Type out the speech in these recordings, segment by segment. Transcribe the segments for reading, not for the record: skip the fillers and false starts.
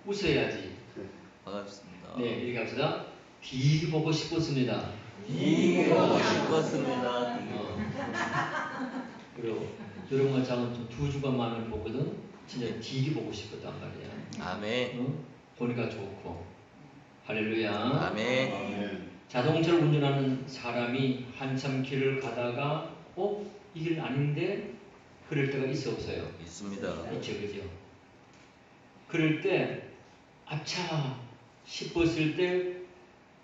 웃어야지. 반갑습니다. 네, 이렇게 합시다. 되게 보고 싶었습니다. 되게 보고 싶었습니다. 그리고 이런 거 저는 2주간 만에 보거든. 진짜 되게 보고 싶었단 말이야. 아멘. 보니까 좋고. 할렐루야. 아멘. 자동차를 운전하는 사람이 한참 길을 가다가 이 길 아닌데? 그럴 때가 있어 없어요? 있습니다. 있죠, 그죠? 그럴 때 아차 싶었을 때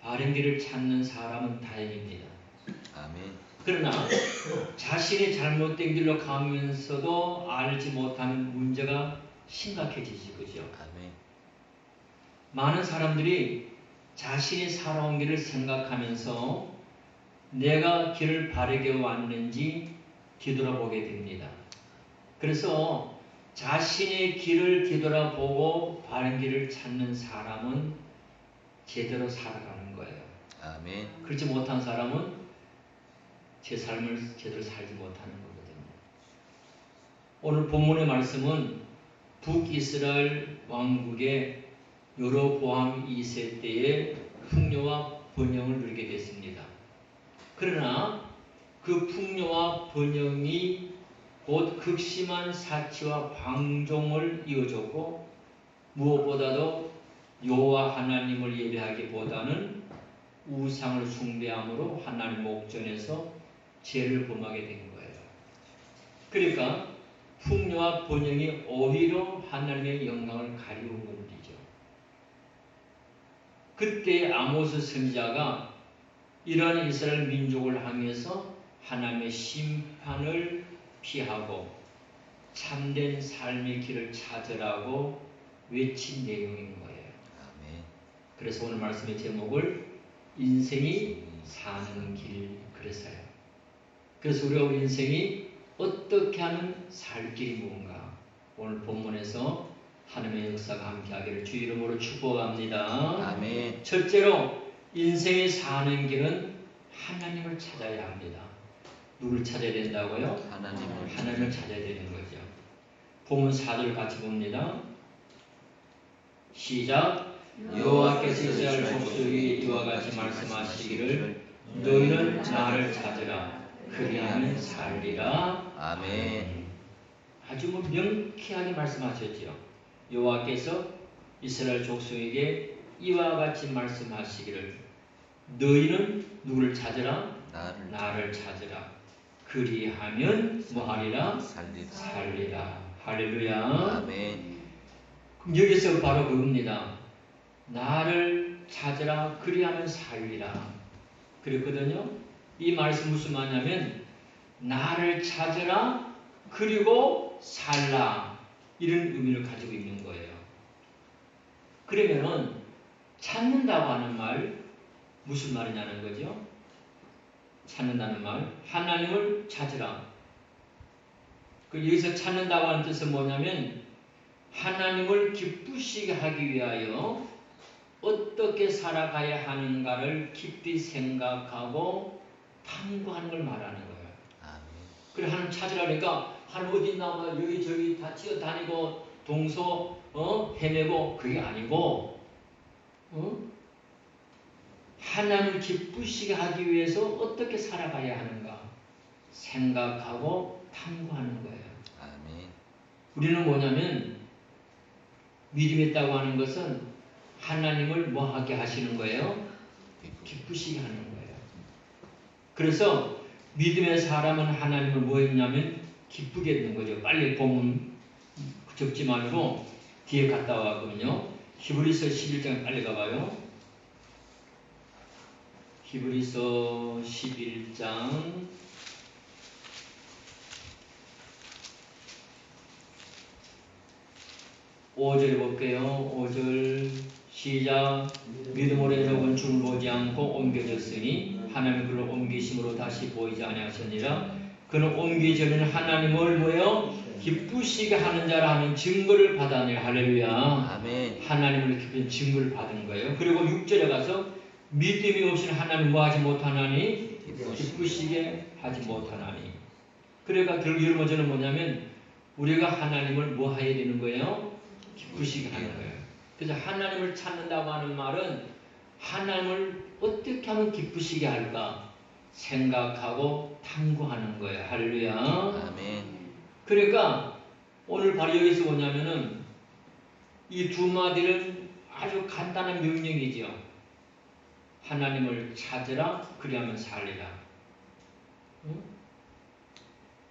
바른 길을 찾는 사람은 다행입니다. 아멘. 그러나 자신이 잘못된 길로 가면서도 알지 못하는 문제가 심각해지지, 그죠? 아멘. 많은 사람들이 자신이 살아온 길을 생각하면서 내가 길을 바르게 왔는지 뒤돌아보게 됩니다. 그래서 자신의 길을 뒤돌아보고 바른 길을 찾는 사람은 제대로 살아가는 거예요. 아멘. 그렇지 못한 사람은 제 삶을 제대로 살지 못하는 거거든요. 오늘 본문의 말씀은 북이스라엘 왕국의 여로보암 2세 때의 풍요와 번영을 누리게 됐습니다. 그러나 그 풍요와 번영이 곧 극심한 사치와 방종을 이어줬고 무엇보다도 여호와 하나님을 예배하기보다는 우상을 숭배함으로 하나님 목전에서 죄를 범하게 된 거예요. 그러니까 풍요와 번영이 오히려 하나님의 영광을 가리운 것이죠. 그때 아모스 선지자가 이러한 이스라엘 민족을 향해서 하나님의 심판을 피하고 참된 삶의 길을 찾으라고 외친 내용인 거예요. 아멘. 그래서 오늘 말씀의 제목을 인생이 사는 길 그랬어요. 그래서 우리가 우리 인생이 어떻게 하면 살 길이 뭔가 오늘 본문에서 하나님의 역사가 함께하기를 주 이름으로 축복합니다. 아멘. 첫째로 인생이 사는 길은 하나님을 찾아야 합니다. 누굴 찾아야 된다고요? 하나님을 찾아야 되는 거죠. 본문 4절 같이 봅니다. 시작. 여호와께서 이스라엘 족속에게 이와 같이 말씀하시기를 너희는 나를 찾으라 그리하면 살리라. 아멘. 아주 명쾌하게 말씀하셨지요. 여호와께서 이스라엘 족속에게 이와 같이 말씀하시기를 너희는 누구를 찾으라? 나를 찾으라. 그리하면 뭐하리라? 살리라. 할렐루야. 아멘. 그럼 여기서 바로 그겁니다. 나를 찾으라. 그리하면 살리라. 그랬거든요. 이 말씀 무슨 말이냐면 나를 찾으라. 그리고 살라. 이런 의미를 가지고 있는 거예요. 그러면은 찾는다고 하는 말 무슨 말이냐는 거죠? 찾는다는 말 하나님을 찾으라. 여기서 찾는다고 하는 뜻은 뭐냐면 하나님을 기쁘시게 하기 위하여 어떻게 살아가야 하는가를 깊이 생각하고 탐구하는 걸 말하는 거예요. 그래 하나님 찾으라니까 하나님 어디 있나 여기저기 다 뛰어다니고 동서 헤매고 그게 아니고 하나님을 기쁘시게 하기 위해서 어떻게 살아가야 하는가 생각하고 탐구하는 거예요. 아멘. 우리는 뭐냐면 믿음이 있다고 하는 것은 하나님을 뭐하게 하시는 거예요? 기쁘시게 하는 거예요. 그래서 믿음의 사람은 하나님을 뭐 했냐면 기쁘게 했는 거죠. 빨리 보면 적지 말고 뒤에 갔다 왔거든요. 히브리서 11장 빨리 가봐요. 히브리서 11장 5절 볼게요. 5절 시작. 믿음으로 해석은 주를 보지 않고 옮겨졌으니 하나님의 그를 옮기심으로 다시 보이지 아니하셨니라. 그는 옮기기 전에는 하나님을 뭐요? 기쁘시게 하는 자라 하는 증거를 받았네. 할렐루야. 아멘. 하나님을 기쁜 증거를 받은 거예요. 그리고 6절에 가서 믿음이 없이는 하나님 뭐 하지 못하나니? 기쁘시게 하지 못하나니. 그러니까 결국 이런 문제는 뭐냐면 우리가 하나님을 뭐 해야 되는 거예요? 기쁘시게 하는 거예요. 그래서 하나님을 찾는다고 하는 말은 하나님을 어떻게 하면 기쁘시게 할까 생각하고 탐구하는 거예요. 할렐루야. 아멘. 그러니까 오늘 바로 여기서 뭐냐면은 이 두 마디는 아주 간단한 명령이죠. 하나님을 찾으라 그리하면 살리라. 응?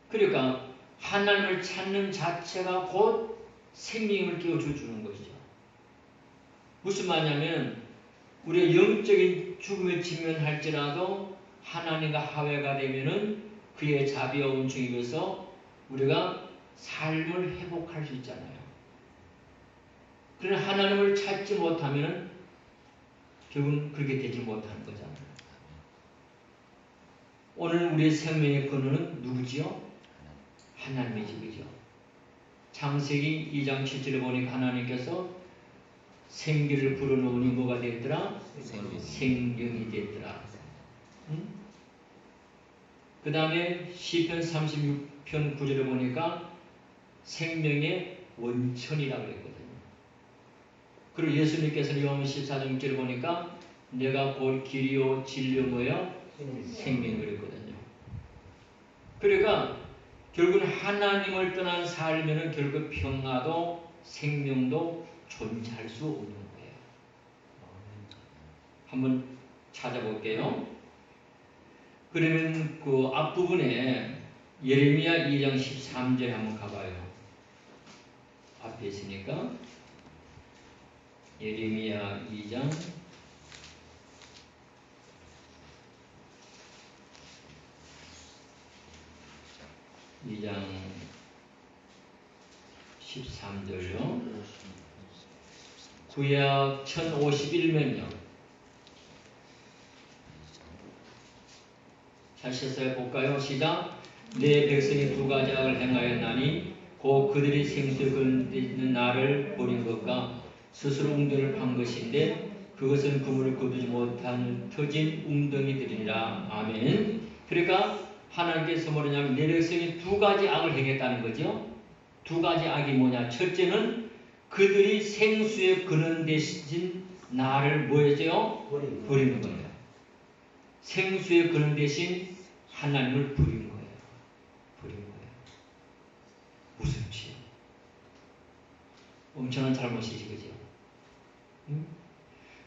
그러니까 하나님을 찾는 자체가 곧 생명을 깨워주는 것이죠. 무슨 말이냐면 우리가 영적인 죽음에 직면할지라도 하나님과 화해가 되면은 그의 자비와 온충이 입어서 우리가 삶을 회복할 수 있잖아요. 그러나 하나님을 찾지 못하면은 결국은 그렇게 되지 못하는 거잖아요. 오늘 우리의 생명의 근원은 누구지요? 하나님이지, 그죠? 창세기 2장 7절에 보니까 하나님께서 생기를 불어넣으니 뭐가 됐더라? 생명이 됐더라. 응? 그 다음에 시편 36편 9절에 보니까 생명의 원천이라고 그랬거든요. 그리고 예수님께서는 요한 14장 6절에 보니까 내가 볼 길이요 진리요 뭐예요? 생명이 그랬거든요. 그러니까 결국은 하나님을 떠난 살면은 결국 평화도 생명도 존재할 수 없는 거예요. 한번 찾아볼게요. 그러면 그 앞부분에 예레미야 2장 13절에 한번 가봐요. 앞에 있으니까 예레미야 2장 13절요. 구약 1051면요. 다시 볼까요? 시작. 내 백성이 두 가지 악을 행하였나니 곧 그들이 생수에 걸리는 나를 버린 것과 스스로 웅덩이를 판 것인데 그것은 그물을 거두지 못한 터진 웅덩이들이니라. 아멘. 그러니까 하나님께서 뭐냐면 내 백성이 두 가지 악을 행했다는 거죠. 두 가지 악이 뭐냐? 첫째는 그들이 생수에 거는 대신 나를 뭐였죠? 버리는 거예요. 생수에 거는 대신 하나님을 버린 거예요. 버린 거예요. 무슨 죄? 엄청난 잘못이지, 그죠? 응?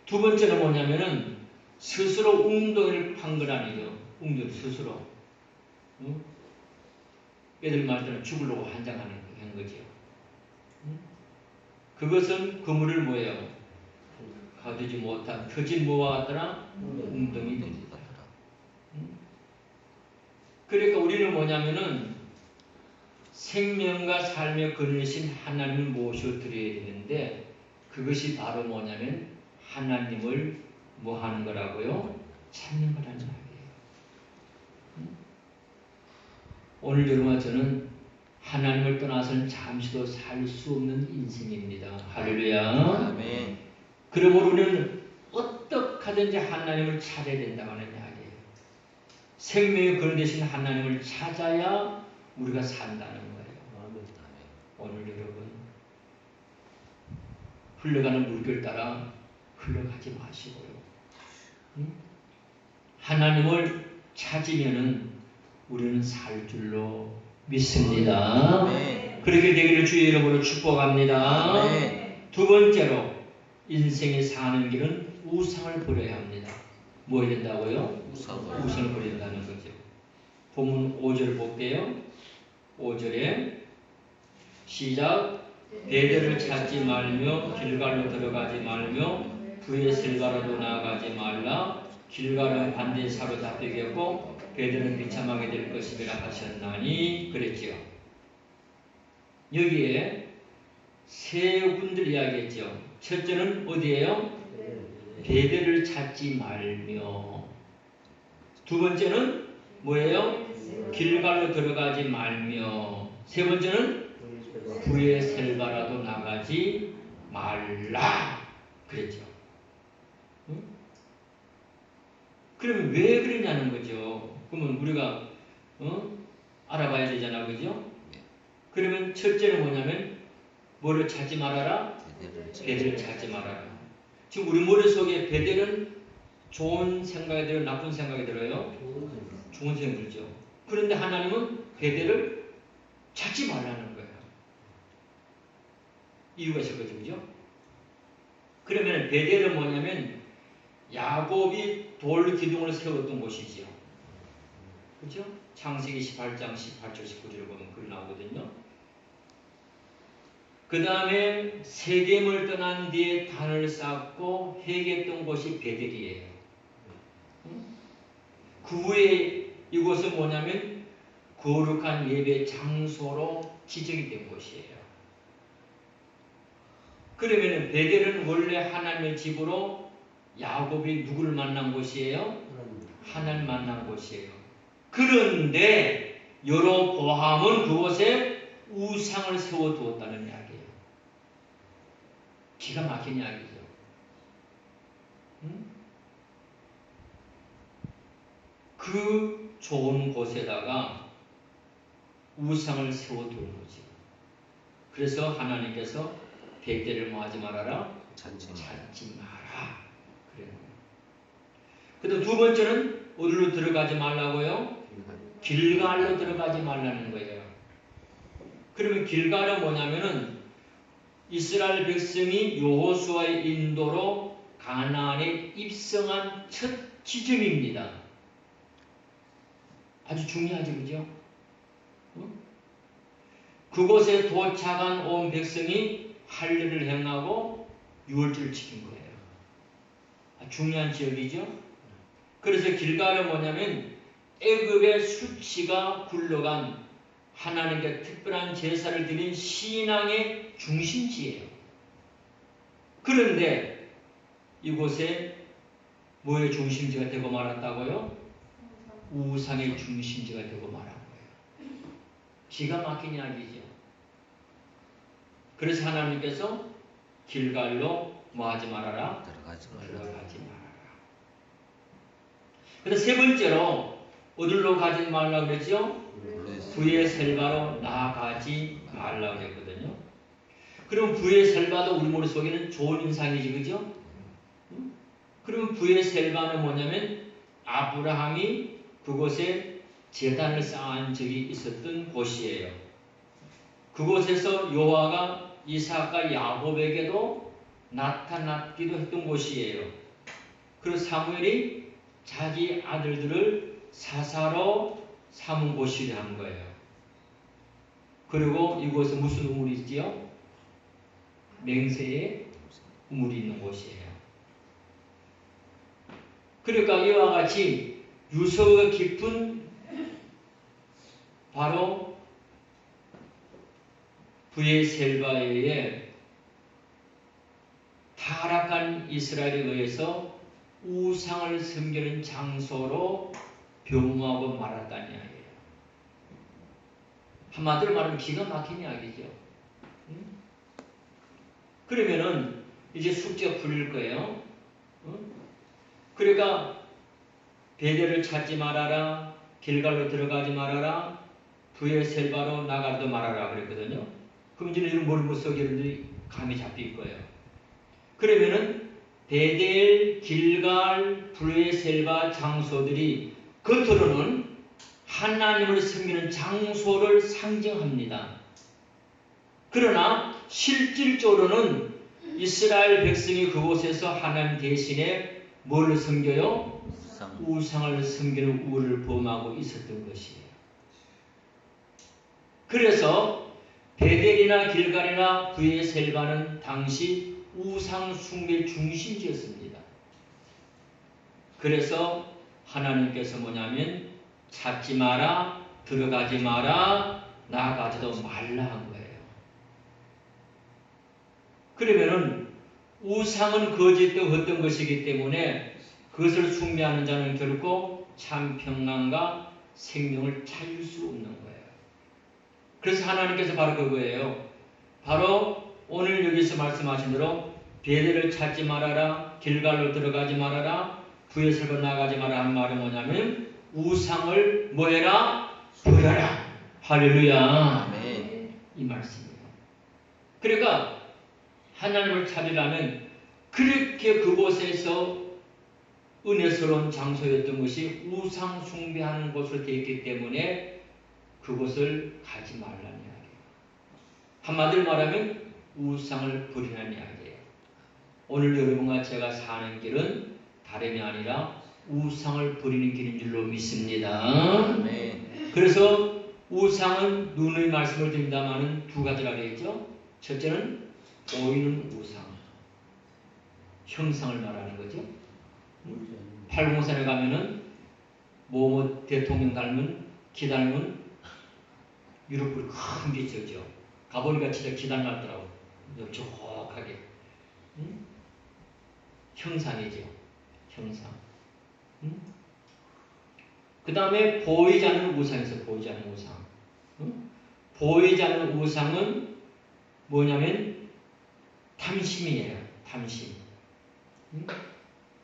두 번째는 뭐냐면은 스스로 웅덩이를 판 건 아니죠. 웅덩이 스스로. 응? 애들 말대로 죽으려고 한장하는 거죠. 응? 그것은 그물을 뭐예요? 가두지 못한 터진 뭐와 같더라? 웅덩이들이다. 응? 그러니까 우리는 뭐냐면은 생명과 삶의 근원이신 하나님을 모셔드려야 되는데 그것이 바로 뭐냐면 하나님을 뭐 하는 거라고요? 찾는 거라는 말이에요. 응? 오늘 여러분과 저는 하나님을 떠나서는 잠시도 살 수 없는 인생입니다. 할렐루야. 아멘. 그러므로 우리는 어떻게 하든지 하나님을 찾아야 된다고 하는 이야기예요. 생명의 근원 되신 하나님을 찾아야 우리가 산다는 거예요. 오늘 여러분 흘러가는 물결 따라 흘러가지 마시고요. 응? 하나님을 찾으면은 우리는 살 줄로 믿습니다. 아멘. 그렇게 되기를 주의 이름으로 축복합니다. 아멘. 두 번째로 인생에 사는 길은 우상을 버려야 합니다. 뭐 해야 된다고요? 우상을 버려야 된다는 거죠. 본문 5절 볼게요. 5절에 시작. 베델을 찾지 말며 길갈로 들어가지 말며 브에셀바로도 나아가지 말라. 길갈은 반드시 사로잡히겠고 베델은 비참하게 될 것이라 하셨나니 그랬지요. 여기에 세 군들 이야기했죠. 첫째는 어디예요? 베델을 찾지 말며. 두 번째는 뭐예요? 길갈로 들어가지 말며. 세 번째는 브에셀바라도 나가지 말라 그랬죠. 응? 그러면 왜 그러냐는 거죠. 그러면 우리가 알아봐야 되잖아, 그죠? 그러면 첫째는 뭐냐면 뭐를 찾지 말아라? 베델을 베델을 찾지 말아라. 지금 우리 머릿속에 베델은 좋은 생각이 들어요? 나쁜 생각이 들어요? 좋은 생각이 들죠. 그런데 하나님은 베델을 찾지 말라는 거예요. 이유가 있을 거죠. 그죠? 그러면 베델은 뭐냐면 야곱이 돌 기둥을 세웠던 곳이지요. 그죠? 창세기 18장 18절 19절을 보면 그걸 나오거든요. 그 다음에 세겜을 떠난 뒤에 단을 쌓고 회개했던 곳이 베델이에요. 그 후에 이곳은 뭐냐면 거룩한 예배 장소로 지정이 된 곳이에요. 그러면 베델은 원래 하나님의 집으로 야곱이 누구를 만난 곳이에요? 하나님 만난 곳이에요. 그런데 여로보암은 그곳에 우상을 세워두었다는 이야기예요. 기가 막힌 이야기죠. 그 좋은 곳에다가 우상을 세워두는 거죠. 그래서 하나님께서 베델을 뭐 하지 말아라? 찾지 마라. 그래요. 그다음 두 번째는 어디로 들어가지 말라고요? 길갈로 들어가지 말라는 거예요. 그러면 길갈은 뭐냐면은 이스라엘 백성이 여호수아의 인도로 가나안에 입성한 첫 지점입니다. 아주 중요하죠, 그죠? 그곳에 도착한 온 백성이 할례를 행하고 유월절을 지킨 거예요. 중요한 지역이죠. 그래서 길갈은 뭐냐면 애굽의 수치가 굴러간 하나님께 특별한 제사를 드린 신앙의 중심지예요. 그런데 이곳에 뭐의 중심지가 되고 말았다고요? 우상의 중심지가 되고 말한 거예요. 기가 막힌 이야기죠. 그래서 하나님께서 길갈로 뭐 하지 말아라? 들어가지 말아라. 그래서 세 번째로 어디로 가지 말라고 그랬죠? 브에셀바로 나아가지 말라고 그랬거든요. 그럼 브에셀바도 우리 머릿속에는 좋은 인상이지, 그죠? 그럼 브에셀바는 뭐냐면 아브라함이 그곳에 제단을 쌓은 적이 있었던 곳이에요. 그곳에서 여호와가 이삭과 야곱에게도 나타났기도 했던 곳이에요. 그리고 사무엘이 자기 아들들을 사사로 삼은 곳이라 한 거예요. 그리고 이곳에 무슨 우물이 있지요? 맹세의 우물이 있는 곳이에요. 그러니까 이와 같이 유서가 깊은 바로 브에셀바에 타락한 이스라엘에 의해서 우상을 섬기는 장소로 변모하고 말았다는 이야기예요. 한마디로 말하면 기가 막힌 이야기죠. 그러면은 이제 숙제가 풀릴 거예요. 그러니까 베델을 찾지 말아라, 길갈로 들어가지 말아라, 브에셀바로 나가도 말아라 그랬거든요. 그럼 이제 이런 머릿속에 여러분들이 감이 잡힐 거예요. 그러면은 베델, 길갈, 브에셀바 장소들이 겉으로는 하나님을 섬기는 장소를 상징합니다. 그러나 실질적으로는 이스라엘 백성이 그곳에서 하나님 대신에 뭘 섬겨요? 우상을 섬기는 우를 범하고 있었던 것이에요. 그래서 베델이나 길갈이나 브에셀바는 당시 우상 숭배 중심지였습니다. 그래서 하나님께서 뭐냐면 찾지 마라, 들어가지 마라, 나아가지도 말라 한 거예요. 그러면은 우상은 거짓되고 헛된 것이기 때문에 그것을 숭배하는 자는 결코 참 평안과 생명을 찾을 수 없는 거예요. 그래서 하나님께서 바로 그거예요. 바로 오늘 여기서 말씀하신 대로 베델을 찾지 말아라, 길갈로 들어가지 말아라, 브에셀바로 나가지 말아라 하는 말은 뭐냐면 우상을 뭐해라? 버려라. 할렐루야. 아멘. 이 말씀이에요. 그러니까 하나님을 찾으려면 그렇게 그곳에서 은혜스러운 장소였던 것이 우상 숭배하는 곳으로 되어 있기 때문에 그곳을 가지 말라는 이야기예요. 한마디로 말하면 우상을 버리라는 이야기예요. 오늘 여러분과 제가 사는 길은 다름이 아니라 우상을 버리는 길인 줄로 믿습니다. 아멘. 그래서 우상은 눈의 말씀을 드린다마는 두 가지라고 했죠. 첫째는 보이는 우상, 형상을 말하는 거죠. 팔공산에 가면은 뭐 대통령 닮은 기 닮은 유럽불 큰 게 있죠. 가보니까 진짜 기 닮았더라고. 촉촉하게. 응? 형상이죠. 형상. 응? 그 다음에 보이지 않는 우상이 있어요. 보이지 않는 우상. 응? 보이지 않는 우상은 뭐냐면 탐심이에요. 탐심. 응?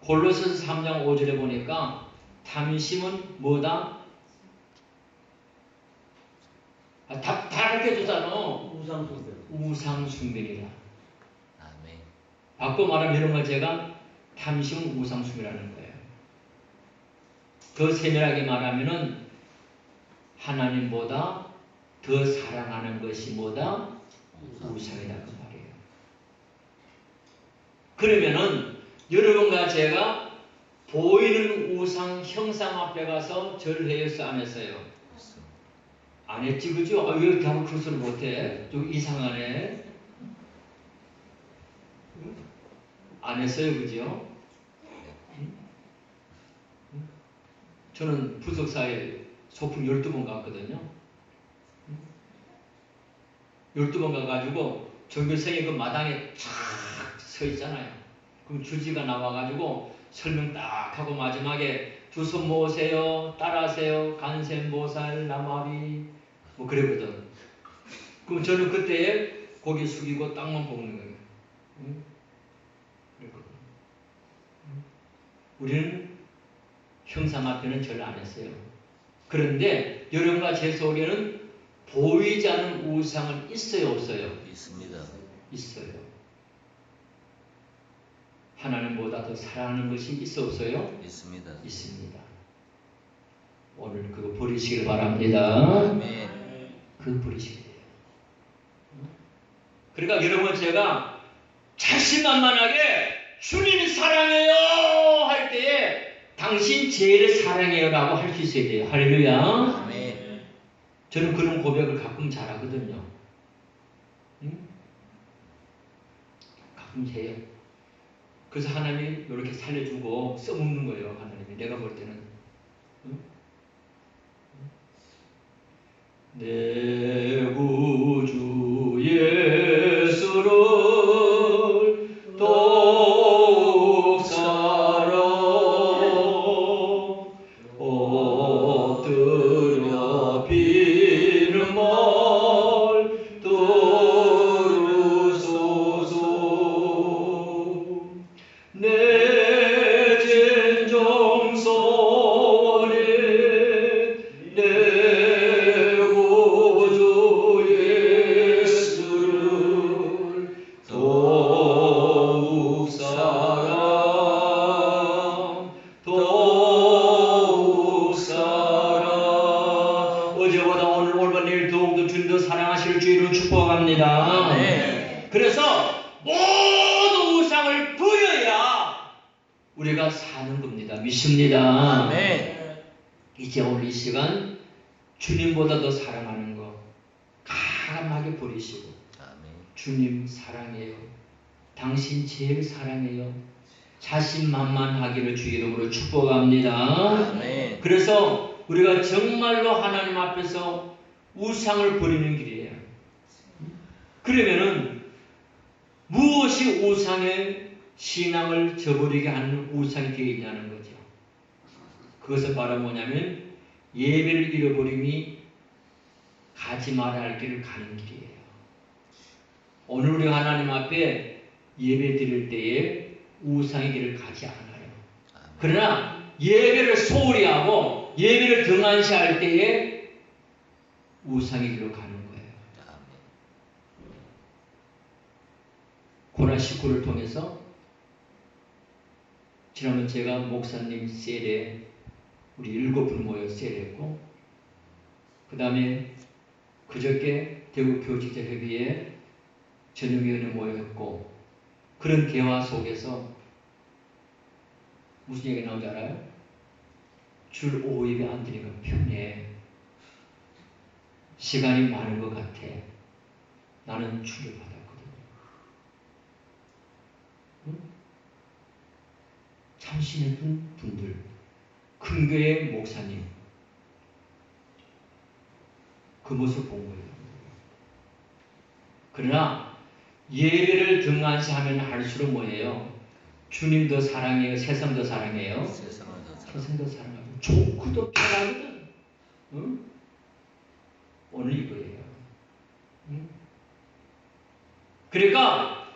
골로새서 3장 5절에 보니까 탐심은 뭐다? 다 가르쳐주잖아. 우상숭배이라. 아멘. 바꿔 말하면 이런 걸 제가 탐심은 우상숭배라는 거예요. 더 세밀하게 말하면은 하나님보다 더 사랑하는 것이 뭐다? 우상이다 그 말이에요. 그러면은 여러분과 제가 보이는 우상 형상 앞에 가서 절해였어 안 했어요? 안 했지 그죠? 왜 이렇게 하면 그 소리 못해? 좀 이상하네. 안 했어요 그죠? 저는 부석사에 소풍 12번 갔거든요. 12번 가가지고 전교생이 그 마당에 쫙 서 있잖아요. 그럼 주지가 나와가지고 설명 딱 하고 마지막에 두 손 모으세요. 따라하세요. 간센보살 나마비 뭐 그러거든. 그럼 저는 그때에 고개 숙이고 땅만 보는 거예요. 그랬거든. 우리는 형상 앞에는 절 안 했어요. 그런데 여러분과 제 속에는 보이지 않는 우상은 있어요 없어요? 있습니다. 있어요. 하나님보다 더 사랑하는 것이 있어 없어요? 있습니다. 있습니다. 오늘 그거 버리시길 바랍니다. 아멘. 그거 버리시길 해요. 그러니까 여러분 제가 자신만만하게 주님 사랑해요 할 때에 당신 제일 사랑해요 라고 할 수 있어야 돼요. 할렐루야. 아멘. 저는 그런 고백을 가끔 잘하거든요. 응? 가끔 해요. 그래서 하나님이 이렇게 살려주고 써먹는 거예요. 하나님이 내가 볼 때는 응? 내 구주 예수를 더욱 사랑 엎드려 비는 말 들으소서 내 진정성에 내 구주 예수를 더욱 사랑 어제보다 오늘 올바 내일 더욱더 주님도 사랑하실 주의로 축복합니다. 아멘. 그래서 모든 우상을 버려야 우리가 사는 겁니다. 믿습니다. 아멘. 이제 오늘 이 시간 주님보다 더 사랑하는 거 가감하게 버리시고 아멘. 주님 사랑해요. 당신 제일 사랑해요. 자신만만하기를 주 이름으로 축복합니다. 아멘. 그래서 우리가 정말로 하나님 앞에서 우상을 버리는 길이에요. 그러면은 무엇이 우상의 신앙을 저버리게 하는 우상이 되어 있냐는 거죠. 그것은 바로 뭐냐면 예배를 잃어버림이 가지 말아야 할 길을 가는 길이에요. 오늘 우리 하나님 앞에 예배 드릴 때에 우상의 길을 가지 않아요. 그러나 예배를 소홀히 하고 예배를 등한시할 때에 우상의 길로 가는 거예요. 고난 식구를 통해서 지난번 제가 목사님 셀에 우리 7분 모여 셀했고 그 다음에 그저께 대구 교직자협의회 전용위원회 모였고 그런 대화 속에서 무슨 얘기가 나오지 알아요? 줄 5입에 앉으니까 편해. 시간이 많은 것 같아. 나는 충격받았거든요. 응? 참신했던 분들, 큰 교회 목사님, 그 모습 본 거예요. 그러나 예배를 등한시하면 할수록 뭐예요? 주님 더 사랑해요? 세상 더 사랑해요? 세상을 더 사랑. 세상 더 사랑하고 좋고도 편하거든. 응? 오늘 이거예요. 응? 그러니까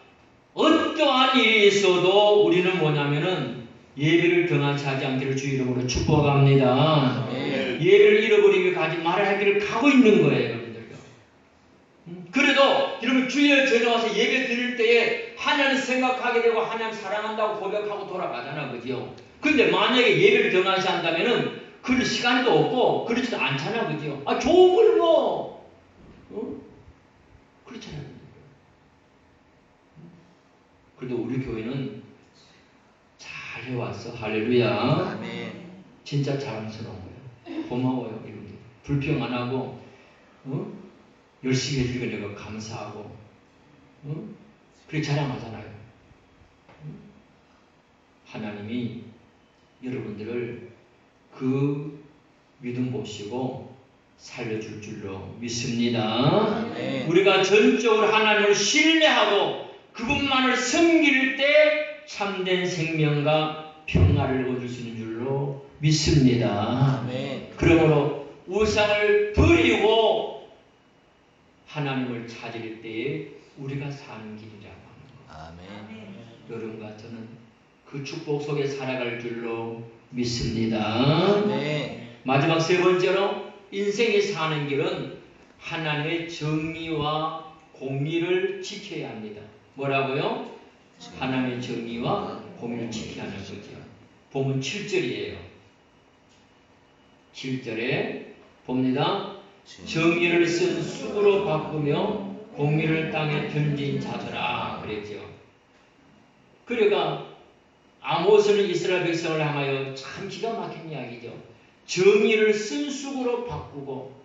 어떠한 일이 있어도 우리는 뭐냐면은 예배를 등한시하지 않기를 주 이름으로 축복합니다. 아멘. 예배를 잃어버리며 가지 말아야 할 길을 가고 있는 거예요, 여러분들. 그래도 여러분 주일 전에 와서 예배 드릴 때에 하나님 생각하게 되고 하나님 사랑한다고 고백하고 돌아가잖아, 그죠? 근데 만약에 예배를 등한시한다면은 그럴 시간도 없고 그렇지도 않잖아, 그죠? 아 좋은 걸 뭐, 그렇잖아요. 그래도 우리 교회는 잘 해왔어, 할렐루야. 아멘. 진짜 자랑스러운 거예요. 고마워요, 여러분들. 불평 안 하고, 열심히 해주니까 내가 감사하고, 그렇게 자랑하잖아요. 하나님이 여러분들을 그 믿음 보시고 살려줄 줄로 믿습니다. 아멘. 우리가 전적으로 하나님을 신뢰하고 그분만을 섬길 때 참된 생명과 평화를 얻을 수 있는 줄로 믿습니다. 아멘. 그러므로 우상을 버리고 하나님을 찾을 때에 우리가 사는 길이라고 하는 것. 아멘. 여러분과 저는 그 축복 속에 살아갈 줄로 믿습니다. 네. 마지막 세 번째로 인생이 사는 길은 하나님의 정의와 공의를 지켜야 합니다. 뭐라고요? 하나님의 정의와 공의를 지켜야 하는 거죠. 보면 7절이에요. 7절에 봅니다. 정의를 쓴 쑥으로 바꾸며 공의를 땅에 던진 자들아 그랬죠. 그러니까 아모스는 이스라엘 백성을 향하여 참 기가 막힌 이야기죠. 정의를 쓴 쑥으로 바꾸고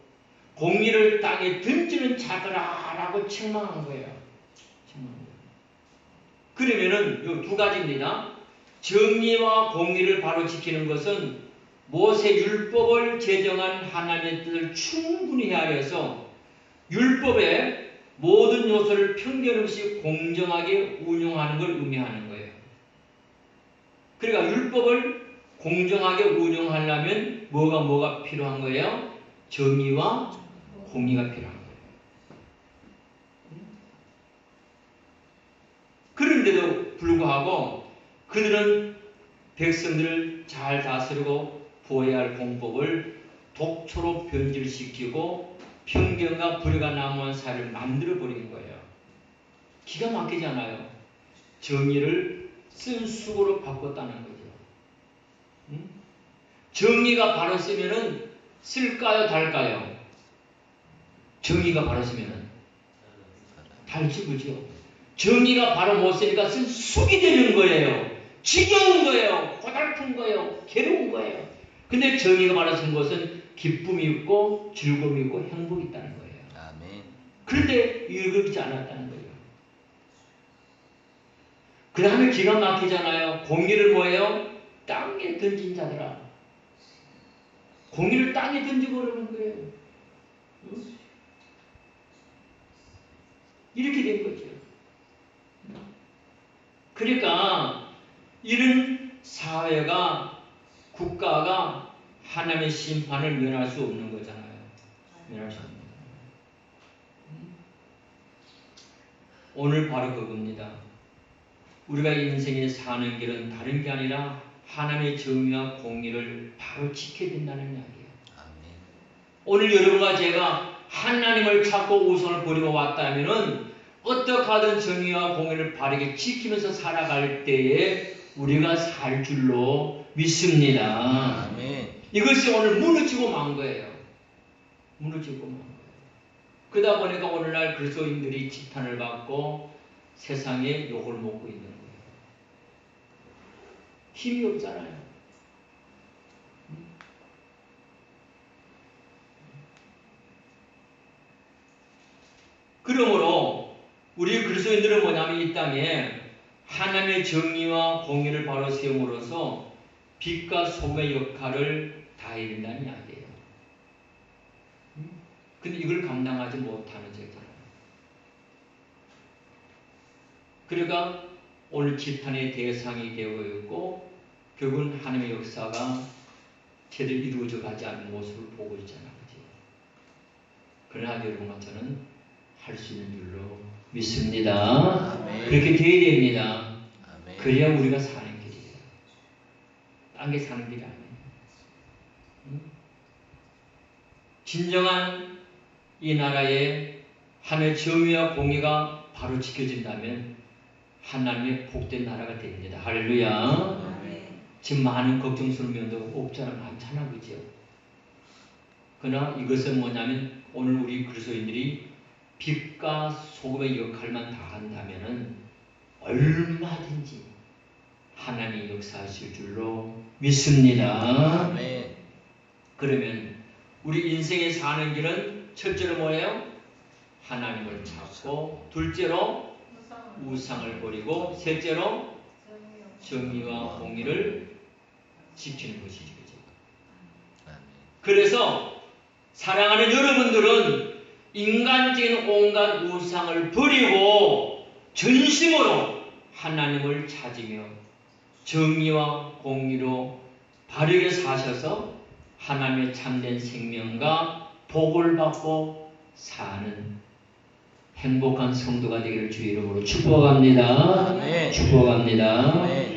공의를 땅에 던지는 자들아라고 책망한 거예요. 그러면은 이 두 가지입니다. 정의와 공의를 바로 지키는 것은 모세 율법을 제정한 하나님의 뜻을 충분히 헤아려서 율법의 모든 요소를 편견 없이 공정하게 운용하는 걸 의미하는 거예요. 그러니까 율법을 공정하게 운용하려면 뭐가 필요한 거예요? 정의와 공의가 필요한 거예요. 그런데도 불구하고 그들은 백성들을 잘 다스리고 보호해야 할 공법을 독초로 변질시키고 편견과 불의가 난무한 사회를 만들어버린 거예요. 기가 막히잖아요. 정의를 쓴 쑥으로 바꿨다는 거죠. 정의가 바로 쓰면은 쓸까요, 달까요? 정의가 바로 쓰면은 달지, 그죠? 정의가 바로 못 쓰니까 쓴 쑥이 되는 거예요. 지겨운 거예요. 고달픈 거예요. 괴로운 거예요. 근데 정의가 바로 쓴 것은 기쁨이 있고 즐거움이 있고 행복이 있다는 거예요. 아멘. 그런데 읽지 않았다는 거예요. 그 다음에 기가 막히잖아요. 공의를 뭐예요? 땅에 던진 자들아. 공의를 땅에 던지고 그러는 거예요. 이렇게 된 거죠. 그러니까 이런 사회가 국가가 하나님의 심판을 면할 수 없는 거잖아요. 면할 수 없는 거잖아요. 오늘 바로 그겁니다. 우리가 인생에 사는 길은 다른 게 아니라 하나님의 정의와 공의를 바로 지켜야 된다는 이야기예요. 오늘 여러분과 제가 하나님을 찾고 우상을 버리고 왔다면은 어떻게 하든 정의와 공의를 바르게 지키면서 살아갈 때에 우리가 살 줄로 믿습니다. 아멘. 이것이 오늘 무너지고 만 거예요. 무너지고 만 거예요. 그러다 보니까 오늘날 그리스도인들이 지탄을 받고 세상에 욕을 먹고 있는 거예요. 힘이 없잖아요. 그러므로 우리 그리스도인들은 뭐냐면 이 땅에 하나님의 정의와 공의를 바로 세움으로써 빛과 소금의 역할을 다해야 된다는 이야기예요. 근데 이걸 감당하지 못하는 죄잖아요. 그러니까 오늘 지탄의 대상이 되고 있고 결국은 하나님의 역사가 제대로 이루어져 가지 않는 모습을 보고 있잖아요. 그치? 그러나 여러분과 저는 할 수 있는 줄로 믿습니다. 아멘. 그렇게 돼야 됩니다. 아멘. 그래야 우리가 사는 길이에요. 딴 게 사는 길이 아니에요. 진정한 이 나라의 하나님의 정의와 공의가 바로 지켜진다면 하나님의 복된 나라가 됩니다. 할렐루야. 지금 많은 걱정스러운 면도 없잖아. 많잖아. 그죠? 그러나 이것은 뭐냐면 오늘 우리 그리스도인들이 빛과 소금의 역할만 다한다면 얼마든지 하나님이 역사하실 줄로 믿습니다. 아멘. 그러면 우리 인생에 사는 길은 첫째로 뭐예요? 하나님을 찾고, 둘째로 우상을 버리고, 셋째로 정의와 공의를 지키는 것이죠. 아멘. 그래서 사랑하는 여러분들은 인간적인 온갖 우상을 버리고 전심으로 하나님을 찾으며 정의와 공의로 바르게 사셔서 하나님의 참된 생명과 복을 받고 사는 행복한 성도가 되기를 주의 이름으로 축복합니다. 아멘. 축복합니다. 아멘.